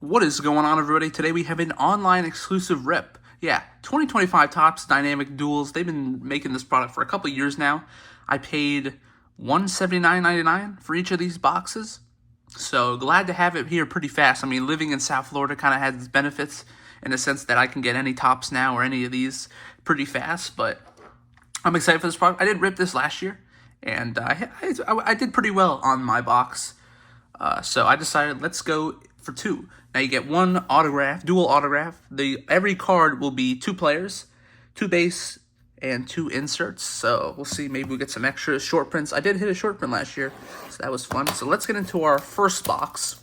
What is going on, everybody? Today we have an online exclusive rip. Yeah, 2025 Topps Dynamic Duels. They've been making this product for a couple years now. I paid $179.99 for each of these boxes. So glad to have it here pretty fast. I mean, living in South Florida kind of has its benefits in the sense that I can get any Topps now or any of these pretty fast. But I'm excited for this product. I did rip this last year, and I did pretty well on my box. So I decided let's go for two. Now you get one autograph, dual autograph. Every card will be two players, two base, and two inserts. So we'll see. Maybe we get some extra short prints. I did hit a short print last year, so that was fun. So let's get into our first box.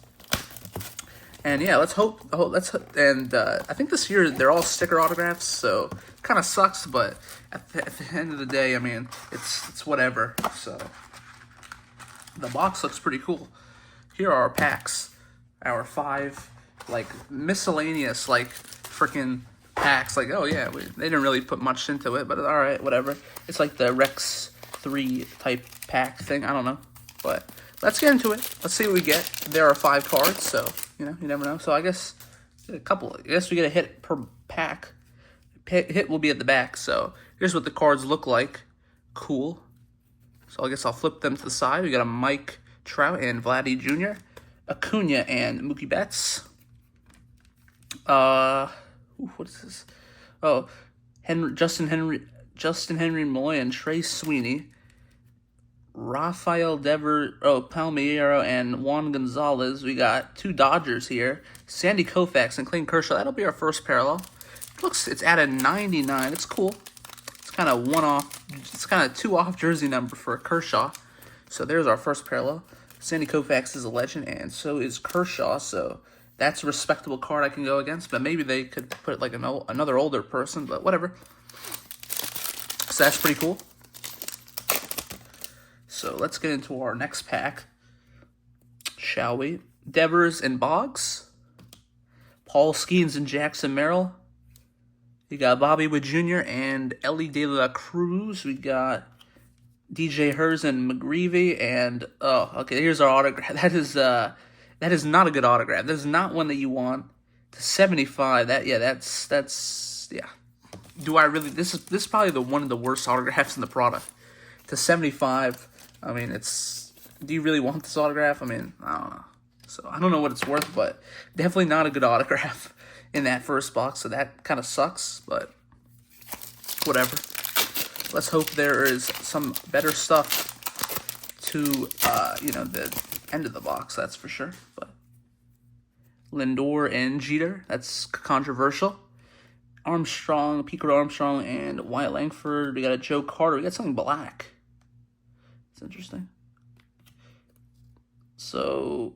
And yeah, let's hope. I think this year they're all sticker autographs, so kind of sucks. But at the end of the day, I mean, it's whatever. So the box looks pretty cool. Here are our packs, our 5 like miscellaneous like freaking packs. Like, oh yeah, they didn't really put much into it, but all right, whatever. It's like the Rex 3 type pack thing. I don't know, but let's get into it. Let's see what we get. There are 5 cards, so you never know. So I guess a couple. I guess we get a hit per pack. Hit will be at the back. So here's what the cards look like. Cool. So I guess I'll flip them to the side. We got a Mike Trout and Vladdy Jr., Acuna and Mookie Betts. What is this? Oh, Justin Henry Malloy and Trey Sweeney. Rafael Palmeiro and Juan Gonzalez. We got 2 Dodgers here. Sandy Koufax and Clayton Kershaw. That'll be our first parallel. It's at a 99. It's cool. It's kind of It's kind of 2 off jersey number for Kershaw. So there's our first parallel. Sandy Koufax is a legend, and so is Kershaw. So that's a respectable card I can go against. But maybe they could put it like another older person, but whatever. So that's pretty cool. So let's get into our next pack, shall we? Devers and Boggs. Paul Skeens and Jackson Merrill. We got Bobby Witt Jr. and Ellie De La Cruz. We got DJ Hers and McGreevy, and oh, okay, here's our autograph. That is not a good autograph. That is not one that you want. To 75, that's Do I really? This is probably one of the worst autographs in the product. To 75, I mean, do you really want this autograph? I mean, I don't know. So I don't know what it's worth, but definitely not a good autograph in that first box. So that kind of sucks, but whatever. Let's hope there is some better stuff to, the end of the box, that's for sure. But Lindor and Jeter, that's controversial. Pete Armstrong, and Wyatt Langford. We got a Joe Carter. We got something black. It's interesting. So,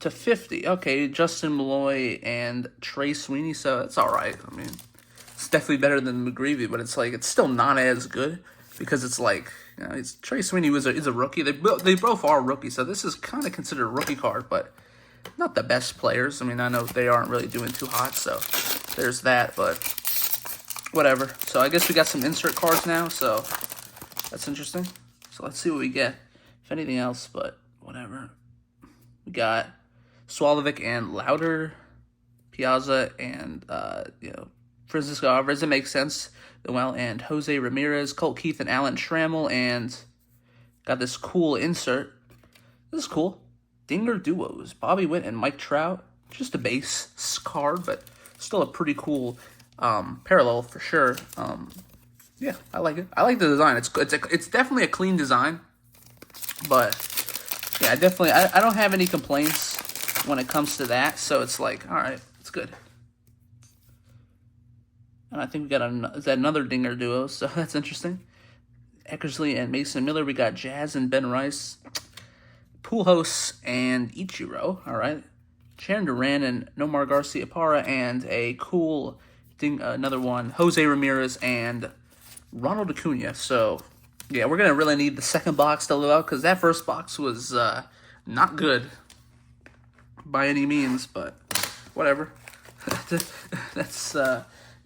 to 50. Okay, Justin Malloy and Trey Sweeney. So, it's all right. I mean, it's definitely better than McGreevy, but it's still not as good because it's like, Trey Sweeney is a rookie. They both are rookies, so this is kind of considered a rookie card, but not the best players. I mean, I know they aren't really doing too hot, so there's that, but whatever. So I guess we got some insert cards now, so that's interesting. So let's see what we get, if anything else, but whatever. We got Swalovic and Louder, Piazza, and, Francisco Alvarez. It makes sense. Well, and Jose Ramirez, Colt Keith, and Alan Trammell, and got this cool insert. This is cool. Dinger Duos, Bobby Witt and Mike Trout. Just a base card, but still a pretty cool parallel for sure. Yeah, I like it. I like the design. It's definitely a clean design, but yeah, I don't have any complaints when it comes to that. So it's like, all right, it's good. And I think we got another Dinger Duo, so that's interesting. Eckersley and Mason Miller. We got Jazz and Ben Rice. Pujols and Ichiro, all right. Sharon Duran and Nomar Garcia Parra, and a cool another one, Jose Ramirez and Ronald Acuna. So, yeah, we're going to really need the second box to live out because that first box was not good by any means, but whatever. That's,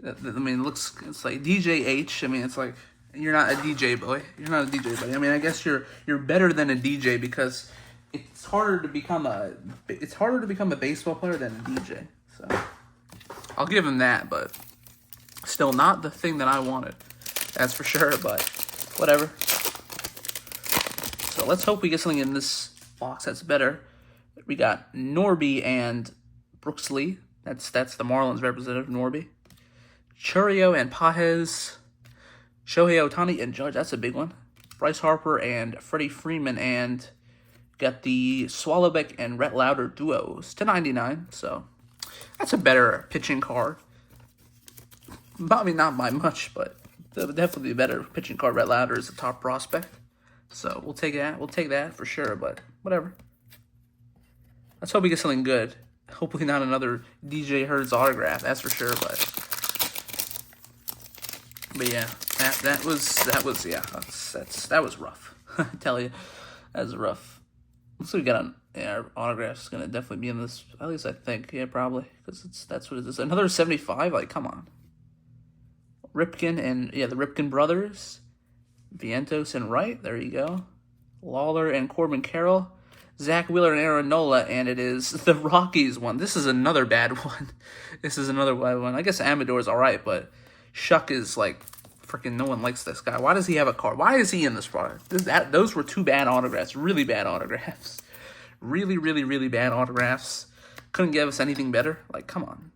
it's like DJ H. I mean, it's like, you're not a DJ boy. You're not a DJ buddy. I mean, I guess you're better than a DJ because it's harder to become a baseball player than a DJ. So I'll give him that, but still not the thing that I wanted. That's for sure, but whatever. So let's hope we get something in this box that's better. We got Norby and Brooks Lee. That's the Marlins representative, Norby. Churio and Pajes. Shohei Ohtani and Judge. That's a big one. Bryce Harper and Freddie Freeman, and got the Swallowbeck and Rhett Lauder duos to 99. So that's a better pitching card. Probably not by much, but definitely a better pitching card. Rhett Lauder is the top prospect. So we'll take that. We'll take that for sure, but whatever. Let's hope we get something good. Hopefully not another DJ Hurts autograph, that's for sure, but yeah, that was rough. I tell you, that was rough. Looks like we got our autograph's gonna definitely be in this. At least I think, yeah, probably, because that's what it is. Another 75. Like, come on. Ripken and the Ripken brothers, Vientos and Wright. There you go. Lawler and Corbin Carroll, Zach Wheeler and Aaron Nola, and it is the Rockies one. This is another bad one. This is another bad one. I guess Amador's all right, but Shuck is like, freaking no one likes this guy. Why does he have a card? Why is he in this product? Those were two bad autographs. Really bad autographs. Really, really, really bad autographs. Couldn't give us anything better. Like, come on.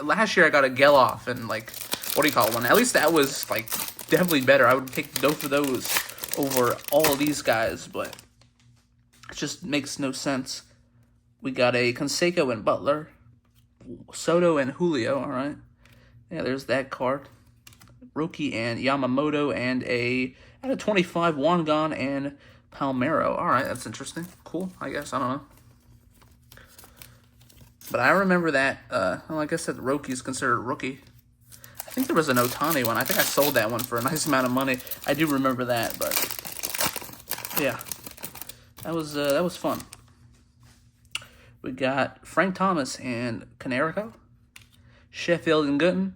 Last year I got a Geloff and, like, what do you call it one? At least that was, like, definitely better. I would take both of those over all of these guys, but it just makes no sense. We got a Canseco and Butler. Soto and Julio, all right. Yeah, there's that card. Roki and Yamamoto, and a 25 Wangan and Palmeiro. All right, that's interesting. Cool, I guess. I don't know. But I remember that, like I said, Roki is considered a rookie. I think there was an Ohtani one. I think I sold that one for a nice amount of money. I do remember that, but yeah, that was fun. We got Frank Thomas and Canerico, Sheffield and Gooden,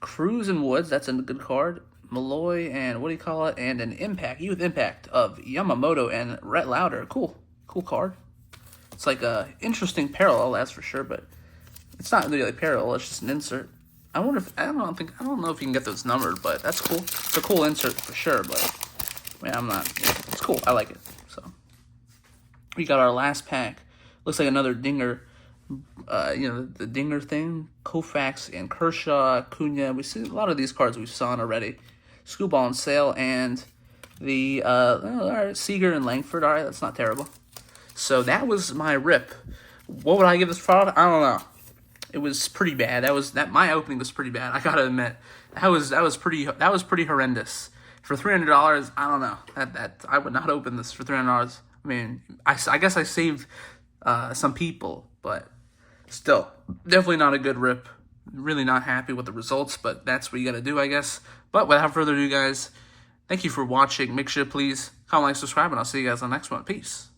Cruz and Woods. That's a good card. Malloy and what do you call it? And an youth impact of Yamamoto and Rhett Lauder. Cool card. It's like a interesting parallel, that's for sure, but it's not really parallel. It's just an insert. I don't know if you can get those numbered, but that's cool. It's a cool insert for sure, but it's cool. I like it. So we got our last pack. Looks like another dinger. The dinger thing. Koufax and Kershaw, Cunha. We see a lot of these cards we've saw already. Screwball and Sale, and the all right, Seager and Langford. All right, that's not terrible. So that was my rip. What would I give this product? I don't know. It was pretty bad. My opening was pretty bad. I gotta admit, that was pretty horrendous. For $300, I don't know. That I would not open this for $300. I mean, I guess I saved some people, but still, definitely not a good rip. Really not happy with the results, but that's what you gotta do, I guess. But without further ado, guys, thank you for watching. Make sure to please comment, like, subscribe, and I'll see you guys on the next one. Peace.